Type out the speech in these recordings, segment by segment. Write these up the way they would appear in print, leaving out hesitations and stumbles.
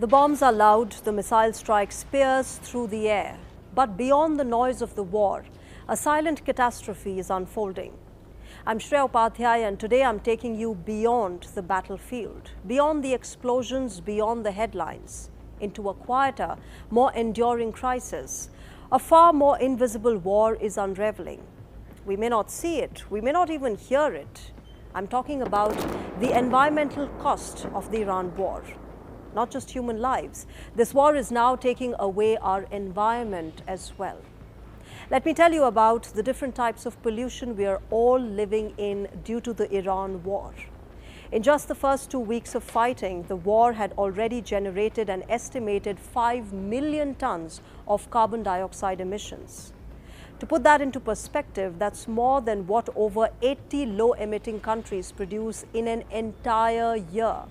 The bombs are loud, the missile strikes pierce through the air. But beyond the noise of the war, a silent catastrophe is unfolding. I'm Shreya Upadhyay, and today I'm taking you beyond the battlefield, beyond the explosions, beyond the headlines, into a quieter, more enduring crisis. A far more invisible war is unraveling. We may not see it, we may not even hear it. I'm talking about the environmental cost of the Iran war. Not just human lives. This war is now taking away our environment as well. Let me tell you about the different types of pollution we are all living in due to the Iran war. In just the first 2 weeks of fighting, the war had already generated an estimated 5 million tons of carbon dioxide emissions. To put that into perspective, that's more than what over 80 low-emitting countries produce in an entire year.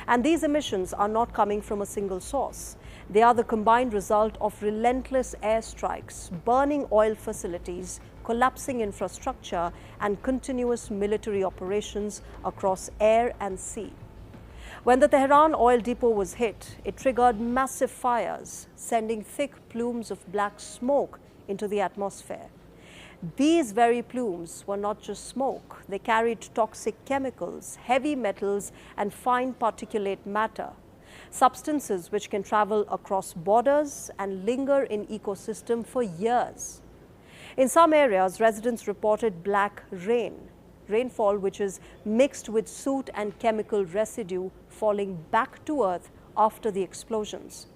And these emissions are not coming from a single source. They are the combined result of relentless airstrikes, burning oil facilities, collapsing infrastructure, and continuous military operations across air and sea. When the Tehran oil depot was hit, it triggered massive fires, sending thick plumes of black smoke into the atmosphere. These very plumes were not just smoke. They carried toxic chemicals, heavy metals, and fine particulate matter, substances which can travel across borders and linger in ecosystem for years. In some areas, residents reported black rainfall which is mixed with soot and chemical residue falling back to earth after the explosions.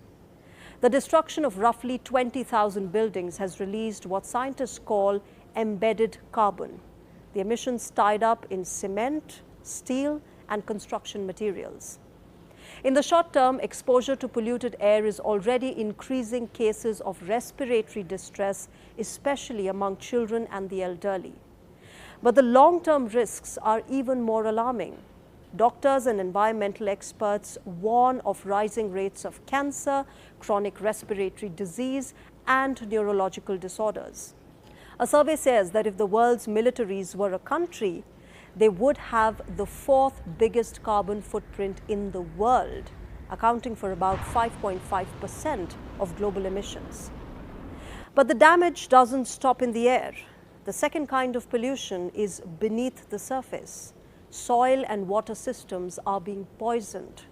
The destruction of roughly 20,000 buildings has released what scientists call embedded carbon, the emissions tied up in cement, steel, and construction materials. In the short term, exposure to polluted air is already increasing cases of respiratory distress, especially among children and the elderly. But the long-term risks are even more alarming. Doctors and environmental experts warn of rising rates of cancer, chronic respiratory disease, and neurological disorders. A survey says that if the world's militaries were a country, they would have the fourth biggest carbon footprint in the world, accounting for about 5.5% of global emissions. But the damage doesn't stop in the air. The second kind of pollution is beneath the surface. Soil and water systems are being poisoned.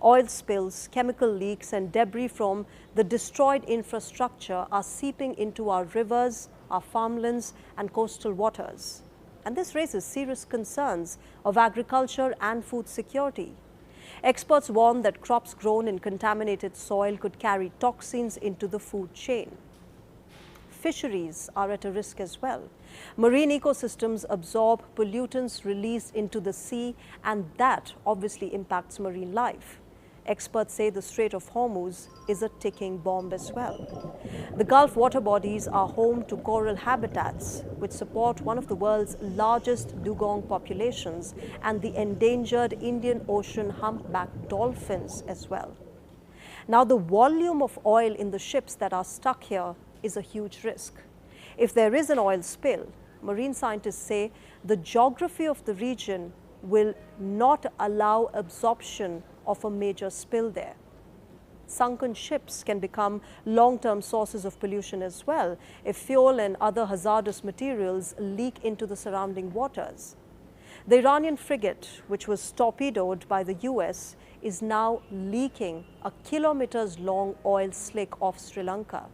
Oil spills, chemical leaks, and debris from the destroyed infrastructure are seeping into our rivers, our farmlands, and coastal waters. And this raises serious concerns of agriculture and food security. Experts warn that crops grown in contaminated soil could carry toxins into the food chain. Fisheries are at a risk as well. Marine ecosystems absorb pollutants released into the sea, and that obviously impacts marine life. Experts say the Strait of Hormuz is a ticking bomb as well. The Gulf water bodies are home to coral habitats, which support one of the world's largest dugong populations and the endangered Indian Ocean humpback dolphins as well. Now, the volume of oil in the ships that are stuck here is a huge risk. If there is an oil spill, marine scientists say the geography of the region will not allow absorption of a major spill there. Sunken ships can become long-term sources of pollution as well if fuel and other hazardous materials leak into the surrounding waters. The Iranian frigate, which was torpedoed by the US, is now leaking a kilometers-long oil slick off Sri Lanka.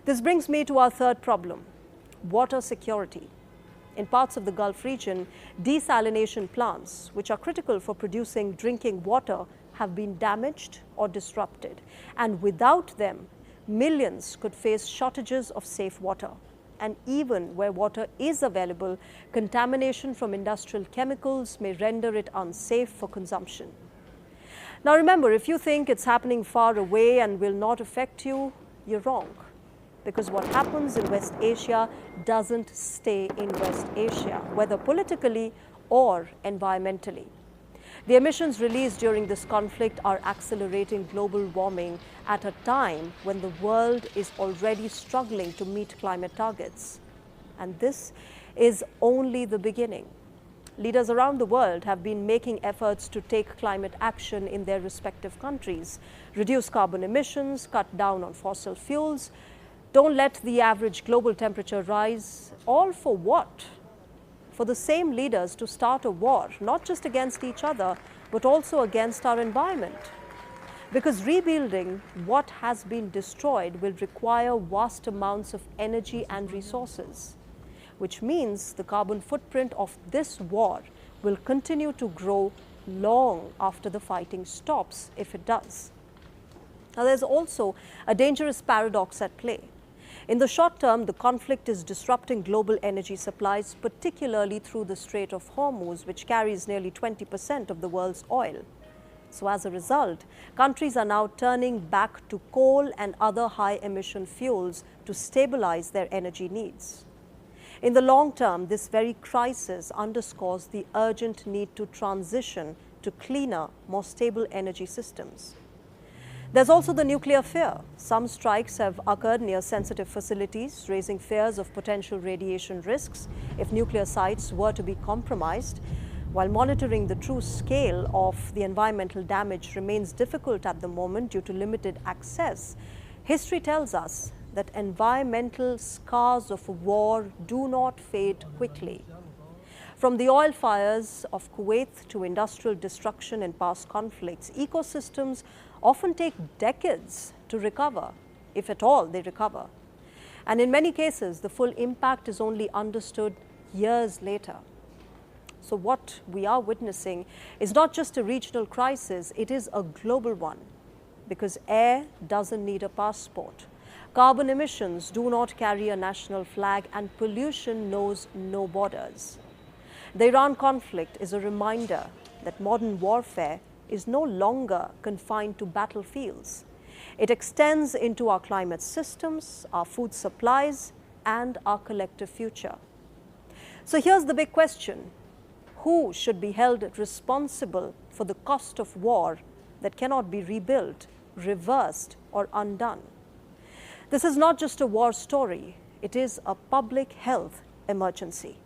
This brings me to our third problem, water security. In parts of the Gulf region, desalination plants, which are critical for producing drinking water, have been damaged or disrupted. And without them, millions could face shortages of safe water. And even where water is available, contamination from industrial chemicals may render it unsafe for consumption. Now remember, if you think it's happening far away and will not affect you, you're wrong. Because what happens in West Asia doesn't stay in West Asia, whether politically or environmentally. The emissions released during this conflict are accelerating global warming at a time when the world is already struggling to meet climate targets. And this is only the beginning. Leaders around the world have been making efforts to take climate action in their respective countries, reduce carbon emissions, cut down on fossil fuels, don't let the average global temperature rise. All for what? For the same leaders to start a war, not just against each other, but also against our environment. Because rebuilding what has been destroyed will require vast amounts of energy and resources, which means the carbon footprint of this war will continue to grow long after the fighting stops, if it does. Now, there's also a dangerous paradox at play. In the short term, the conflict is disrupting global energy supplies, particularly through the Strait of Hormuz, which carries nearly 20% of the world's oil. So as a result, countries are now turning back to coal and other high-emission fuels to stabilize their energy needs. In the long term, this very crisis underscores the urgent need to transition to cleaner, more stable energy systems. There's also the nuclear fear. Some strikes have occurred near sensitive facilities, raising fears of potential radiation risks if nuclear sites were to be compromised. While monitoring the true scale of the environmental damage remains difficult at the moment due to limited access, history tells us that environmental scars of war do not fade quickly. From the oil fires of Kuwait to industrial destruction in past conflicts, ecosystems often take decades to recover, if at all they recover. And in many cases, the full impact is only understood years later. So what we are witnessing is not just a regional crisis, it is a global one, because air doesn't need a passport. Carbon emissions do not carry a national flag, and pollution knows no borders. The Iran conflict is a reminder that modern warfare is no longer confined to battlefields. It extends into our climate systems, our food supplies, and our collective future. So here's the big question. Who should be held responsible for the cost of war that cannot be rebuilt, reversed, or undone? This is not just a war story, it is a public health emergency.